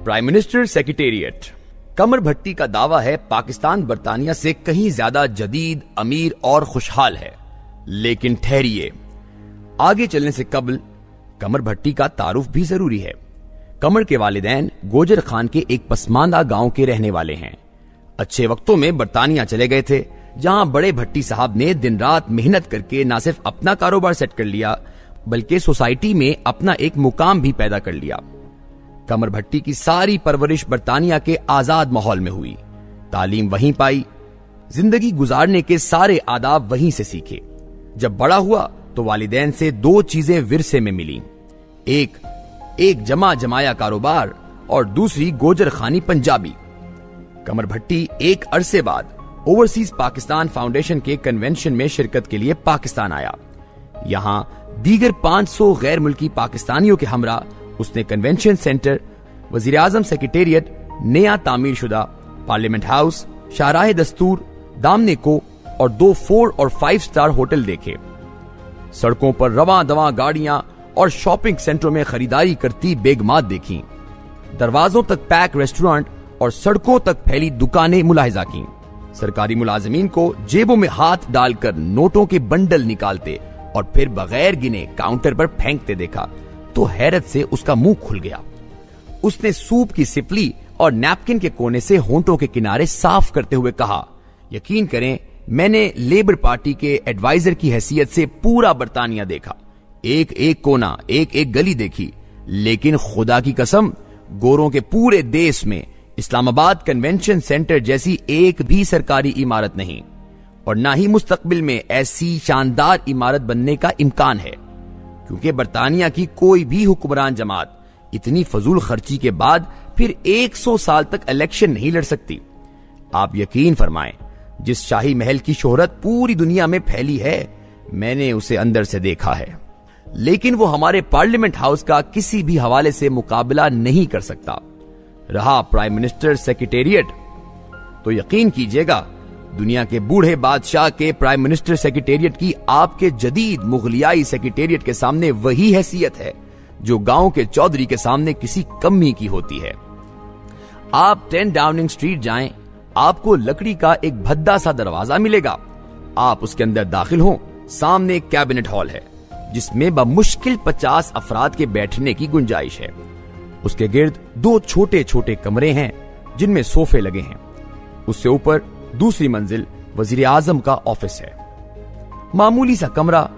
Prime minister secretariat. Qamar Bhatti का दावा है पाकिस्तान बरतानिया से कहीं ज्यादा जदीद, अमीर और खुशहाल है। लेकिन ठहरिए, आगे चलने से कबल कमर भट्टी का तारुफ भी जरूरी है। कमर के वालिदैन गोजर खान के एक पसमानदा गांव के रहने वाले हैं। अच्छे वक्तों में बरतानिया चले गए थे, जहां बड़े भट्टी साहब ने दिन रात मेहनत करके न सिर्फ अपना कारोबार सेट कर लिया, बल्कि सोसाइटी में अपना एक मुकाम भी पैदा कर लिया। कमर भट्टी की सारी परवरिश बरतानिया के आजाद माहौल में हुई, तालीम वहीं पाई, जिंदगी गुजारने के सारे आदाब वहीं से सीखे। जब बड़ा हुआ तो वालिदैन से दो चीजें विरसे में मिली, एक जमा जमाया कारोबार और दूसरी गोजर खानी पंजाबी। कमर भट्टी एक अरसे बाद ओवरसीज पाकिस्तान फाउंडेशन के कन्वेंशन में शिरकत के लिए पाकिस्तान आया। यहां दीगर 500 गैर मुल्की पाकिस्तानियों के हमरा उसने कन्वेंशन सेंटर, वजीर आजम सेक्रेटेरिएट, नया तामीर शुदा पार्लियामेंट हाउस, शाहराह दस्तूर, दामने को और 2 4 और 5 स्टार होटल देखे। सड़कों पर रवां दवां गाड़ियां और शॉपिंग सेंटरों में खरीदारी करती बेगमात देखी। दरवाजों तक पैक रेस्टोरेंट और सड़कों तक फैली दुकानें मुलाहिजा की। सरकारी मुलाजिमीन को जेबों में हाथ डालकर नोटों के बंडल निकालते और फिर बगैर गिने काउंटर पर फेंकते देखा तो हैरत से उसका मुंह खुल गया। उसने सूप की सिपली और नैपकिन के कोने से होंठों के किनारे साफ करते हुए कहा, यकीन करें, मैंने लेबर पार्टी के एडवाइजर की हैसियत से पूरा बरतानिया देखा, एक एक कोना, एक एक गली देखी, लेकिन खुदा की कसम, गोरों के पूरे देश में इस्लामाबाद कन्वेंशन सेंटर जैसी एक भी सरकारी इमारत नहीं और ना ही मुस्तकबिल में ऐसी शानदार इमारत बनने का इम्कान है, क्योंकि बरतानिया की कोई भी हुक्मरान जमात इतनी फजूल खर्ची के बाद फिर 100 साल तक इलेक्शन नहीं लड़ सकती। आप यकीन फरमाएं, जिस शाही महल की शोहरत पूरी दुनिया में फैली है, मैंने उसे अंदर से देखा है, लेकिन वो हमारे पार्लियामेंट हाउस का किसी भी हवाले से मुकाबला नहीं कर सकता। रहा प्राइम मिनिस्टर सेक्रेटेरिएट, तो यकीन कीजिएगा, दुनिया के बूढ़े बादशाह के प्राइम मिनिस्टर सेक्रेटेरिएट की आपके जदीद मुगलियाई सेक्रेटेरिएट के सामने वही हैसियत है जो गांव के चौधरी के सामने किसी कमी की होती है। आप 10 डाउनिंग स्ट्रीट जाएं, आपको लकड़ी का एक भद्दा सा दरवाजा मिलेगा। आप उसके अंदर दाखिल हों, सामने एक कैबिनेट हॉल है जिसमें बमुश्किल 50 अफराद के बैठने की गुंजाइश है। उसके गिर्द 2 छोटे छोटे कमरे हैं जिनमें सोफे लगे हैं। उससे ऊपर दूसरी मंजिल वजीर आजम का ऑफिस है। मामूली सा कमरा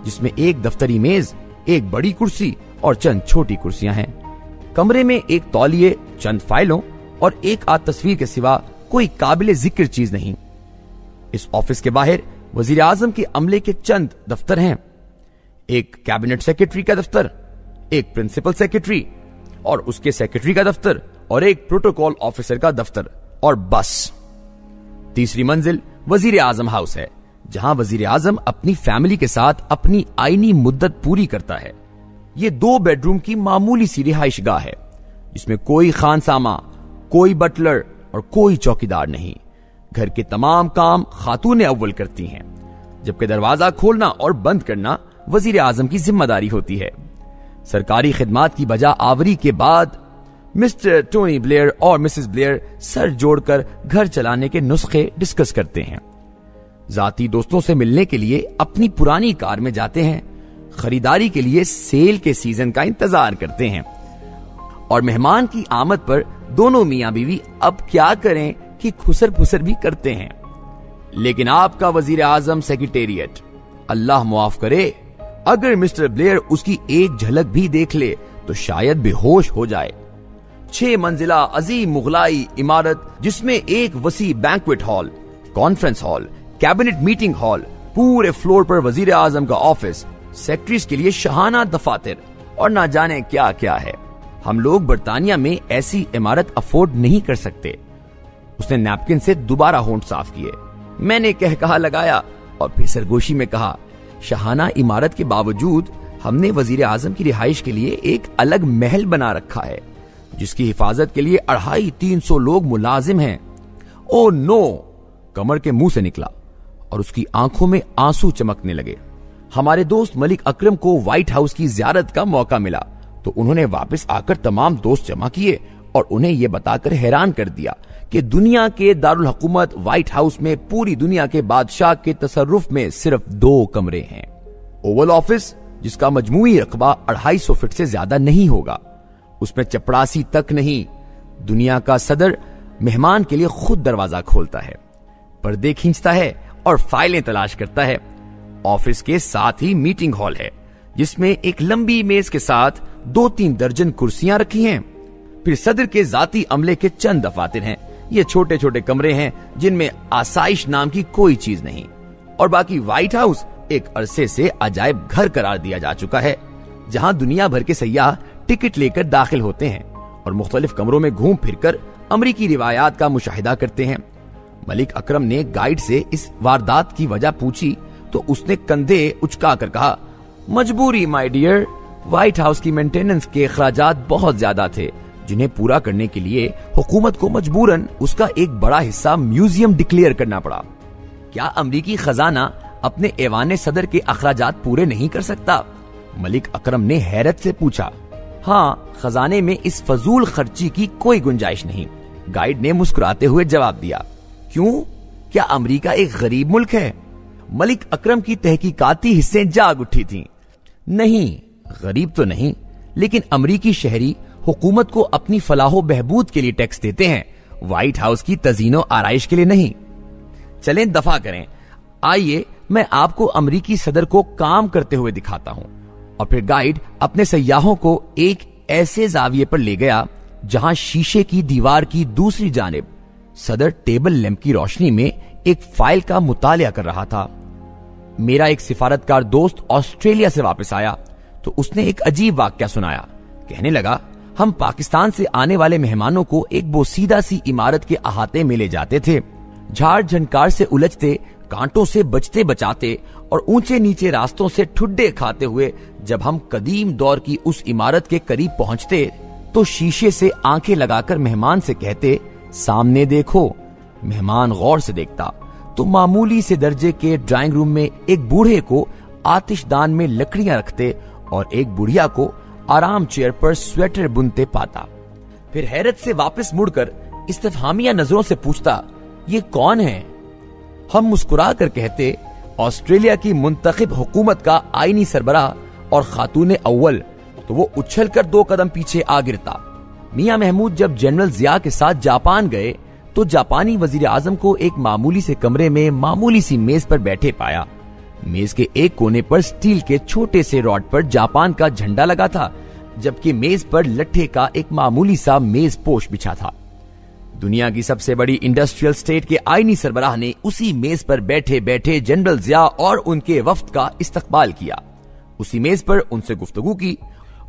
जिसमें एक दफ्तरी मेज, एक बड़ी कुर्सी और चंद छोटी कुर्सियां हैं। कमरे में एक तौलिए, चंद फाइलों और एक आध तस्वीर के सिवा कोई काबिले जिक्र चीज नहीं। इस ऑफिस के बाहर वजीर आजम के अमले के चंद दफ्तर हैं, एक कैबिनेट सेक्रेटरी का दफ्तर, एक प्रिंसिपल सेक्रेटरी और उसके सेक्रेटरी का दफ्तर और एक प्रोटोकॉल ऑफिसर का दफ्तर, और बस। तीसरी मंजिल वजीर आजम हाउस है, जहां वजीर आजम अपनी फैमिली के साथ अपनी आईनी मुद्दत पूरी करता है। ये 2 बेडरूम की मामूली सी रिहाइशगाह है जिसमें कोई खानसामा, कोई बटलर और कोई चौकीदार नहीं। घर के तमाम काम खातून अव्वल करती हैं, जबकि दरवाजा खोलना और बंद करना वजीर आजम की जिम्मेदारी होती है। सरकारी खिदमात की बजा आवरी के बाद मिस्टर टोनी ब्लेयर और मिसेस ब्लेयर सर जोड़कर घर चलाने के नुस्खे डिस्कस करते हैं। जाती दोस्तों से मिलने के लिए अपनी पुरानी कार में जाते हैं, खरीदारी के लिए सेल के सीजन का इंतजार करते हैं और मेहमान की आमद पर दोनों मियां बीवी अब क्या करें कि खुसर फुसर भी करते हैं। लेकिन आपका वजीर आजम सेक्रेटेरिएट, अल्लाह मुआफ करे, अगर मिस्टर ब्लेयर उसकी एक झलक भी देख ले तो शायद बेहोश हो जाए। 6 मंजिला अजीम मुगलाई इमारत जिसमें एक वसी banquet hall, conference hall, cabinet meeting hall, पूरे फ्लोर पर वजीर आजम का ऑफिस, सेक्रेटरीज के लिए शहाना दफातर और ना जाने क्या क्या है। हम लोग बरतानिया में ऐसी इमारत अफोर्ड नहीं कर सकते। उसने नैपकिन से दोबारा होंठ साफ किए। मैंने कह कहा लगाया और फिर सरगोशी में कहा, शहाना इमारत के बावजूद हमने वजीर आजम की रिहाइश के लिए एक अलग महल बना रखा है जिसकी हिफाजत के लिए 250-300 लोग मुलाजिम हैं। ओ नो, कमर के मुंह से निकला और उसकी आंखों में आंसू चमकने लगे। हमारे दोस्त मलिक अकरम को व्हाइट हाउस की जियारत का मौका मिला तो उन्होंने वापस आकर तमाम दोस्त जमा किए और उन्हें यह बताकर हैरान कर दिया कि दुनिया के दारुल हुकूमत व्हाइट हाउस में पूरी दुनिया के बादशाह के तसर्रुफ में सिर्फ 2 कमरे हैं। ओवल ऑफिस, जिसका मजमूई रकबा 250 फीट से ज्यादा नहीं होगा, उसमें चपड़ासी तक नहीं। दुनिया का सदर मेहमान के लिए खुद दरवाजा खोलता है, पर्दे खींचता है और फाइलें तलाश करता है। ऑफिस के साथ ही मीटिंग हॉल है, जिसमें एक लंबी मेज के साथ 2-3 दर्जन कुर्सियां रखी हैं। फिर सदर के जाती अमले के चंद दफातर हैं। ये छोटे छोटे कमरे हैं जिनमें आसाइश नाम की कोई चीज नहीं। और बाकी व्हाइट हाउस एक अरसे से अजायब घर करार दिया जा चुका है, जहां दुनिया भर के सयाह टिकट लेकर दाखिल होते हैं और मुख्तलिफ कमरों में घूम फिरकर अमरीकी रिवायात का मुशाहिदा करते हैं। मलिक अकरम ने गाइड से इस वारदात की वजह पूछी तो उसने कंधे उचकाकर कहा, मजबूरी माय डियर, व्हाइट हाउस की मेंटेनेंस के अखराजात बहुत ज्यादा थे, जिन्हें पूरा करने के लिए हुकूमत को मजबूरन उसका एक बड़ा हिस्सा म्यूजियम डिक्लेयर करना पड़ा। क्या अमरीकी खजाना अपने ऐवान सदर के अखराजात पूरे नहीं कर सकता? मलिक अकरम ने हैरत से पूछा। हाँ, खजाने में इस फजूल खर्ची की कोई गुंजाइश नहीं, गाइड ने मुस्कुराते हुए जवाब दिया। क्यों? क्या अमेरिका एक गरीब मुल्क है? मलिक अकरम की तहकीकाती हिस्सें जाग उठी थीं। नहीं, गरीब तो नहीं, लेकिन अमरीकी शहरी हुकूमत को अपनी फलाहो बहबूद के लिए टैक्स देते हैं, व्हाइट हाउस की तजीनो आराइश के लिए नहीं। चलें दफा करें, आइए मैं आपको अमरीकी सदर को काम करते हुए दिखाता हूं। और फिर गाइड अपने सयाहों को एक ऐसे जाविये पर ले गया जहां शीशे की दीवार की दूसरी जानिब सदर टेबल लैंप की रोशनी में एक फाइल का मुतालिया कर रहा था। मेरा एक सिफारतकार दोस्त ऑस्ट्रेलिया से वापस आया तो उसने एक अजीब वाकया सुनाया। कहने लगा, हम पाकिस्तान से आने वाले मेहमानों को एक बोसीदा सी इमारत के अहाते में ले जाते थे। झाड़ झंकार से उलझते, कांटों से बचते बचाते और ऊंचे नीचे रास्तों से ठुड्डे खाते हुए जब हम कदीम दौर की उस इमारत के करीब पहुंचते तो शीशे से आंखें लगाकर मेहमान से कहते, सामने देखो। मेहमान गौर से देखता तो मामूली से दर्जे के ड्राइंग रूम में एक बूढ़े को आतिशदान में लकड़ियां रखते और एक बुढ़िया को आराम चेयर पर स्वेटर बुनते पाता। फिर हैरत से वापस मुड़कर इस्तिफहामिया नजरों से पूछता, ये कौन है? हम मुस्कुरा कर कहते, ऑस्ट्रेलिया की मुंतखब हुकूमत का आईनी सरबराह और खातून अव्वल। तो वो उछलकर 2 कदम पीछे आ गिरता। मियां महमूद जब जनरल जिया के साथ जापान गए तो जापानी वजीर आजम को एक मामूली से कमरे में मामूली सी मेज पर बैठे पाया। मेज के एक कोने पर स्टील के छोटे से रॉड पर जापान का झंडा लगा था, जबकि मेज पर लट्ठे का एक मामूली सा मेज पोश बिछा था। दुनिया की सबसे बड़ी इंडस्ट्रियल स्टेट के आईनी सरबराह ने उसी मेज पर बैठे बैठे जनरल जिया और उनके वफ्द का इस्तकबाल किया। उसी मेज पर उनसे गुफ्तगू की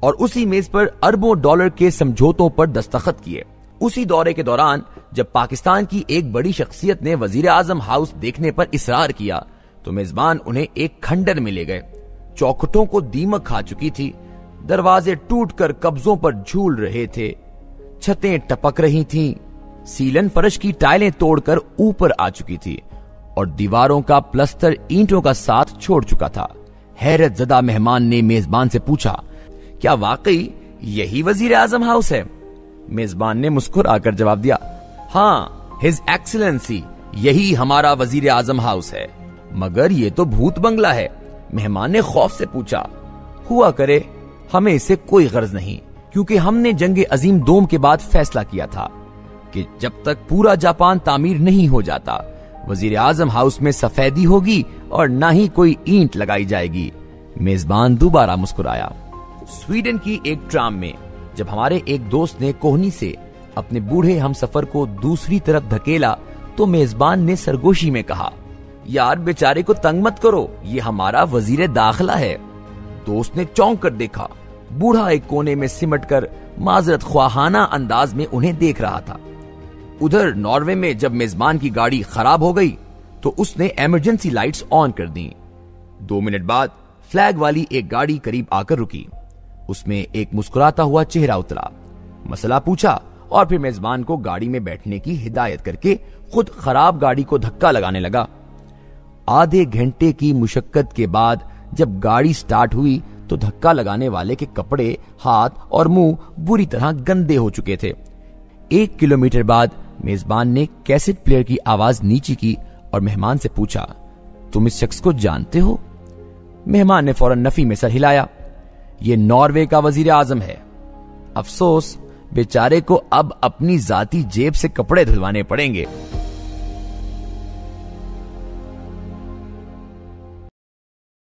और उसी मेज पर अरबों डॉलर के समझौतों पर दस्तखत किए। उसी दौरे के दौरान जब पाकिस्तान की एक बड़ी शख्सियत ने वजीर आजम हाउस देखने पर इसरार किया तो मेजबान उन्हें एक खंडर में ले गए। चौखटों को दीमक खा चुकी थी, दरवाजे टूटकर कब्जों पर झूल रहे थे, छतें टपक रही थीं, सीलन फर्श की टाइलें तोड़कर ऊपर आ चुकी थी और दीवारों का प्लस्तर ईंटों का साथ छोड़ चुका था। हैरत ज़दा मेहमान ने मेजबान से पूछा, क्या वाकई यही वजीर आजम हाउस है? मेजबान ने मुस्कुराकर जवाब दिया, हाँ हिज एक्सीलेंसी, यही हमारा वजीर आजम हाउस है। मगर ये तो भूत बंगला है। मेहमान ने खौफ से पूछा, हुआ करे, हमें इससे कोई गर्ज नहीं, क्योंकि हमने जंग अजीम दोम के बाद फैसला किया था कि जब तक पूरा जापान तामीर नहीं हो जाता वजीर आजम हाउस में सफेदी होगी और ना ही कोई ईंट लगाई जाएगी। मेजबान दोबारा मुस्कुराया। स्वीडन की एक ट्राम में जब हमारे एक दोस्त ने कोहनी से अपने बूढ़े हमसफर को दूसरी तरफ धकेला तो मेजबान ने सरगोशी में कहा, यार बेचारे को तंग मत करो, ये हमारा वजीर दाखिला है। दोस्त ने चौंक कर देखा। बूढ़ा एक कोने में सिमट कर माजरत ख्वाहाना अंदाज में उन्हें देख रहा था। उधर नॉर्वे में जब मेजबान की गाड़ी खराब हो गई तो उसने इमरजेंसी लाइट्स ऑन कर दी। 2 मिनट बाद फ्लैग वाली एक गाड़ी करीब आकर रुकी। उसमें एक मुस्कुराता हुआ चेहरा उतरा, मसला पूछा और फिर मेजबान को गाड़ी में बैठने की हिदायत करके खुद खराब गाड़ी को धक्का लगाने लगा। आधे घंटे की मुशक्कत के बाद जब गाड़ी स्टार्ट हुई तो धक्का लगाने वाले के कपड़े, हाथ और मुंह बुरी तरह गंदे हो चुके थे। 1 किलोमीटर बाद मेजबान ने कैसेट प्लेयर की आवाज नीची की और मेहमान से पूछा, तुम इस शख्स को जानते हो? मेहमान ने फौरन नफी में सर हिलाया। ये नॉर्वे का वजीर आजम है। अफसोस, बेचारे को अब अपनी जाती जेब से कपड़े धुलवाने पड़ेंगे।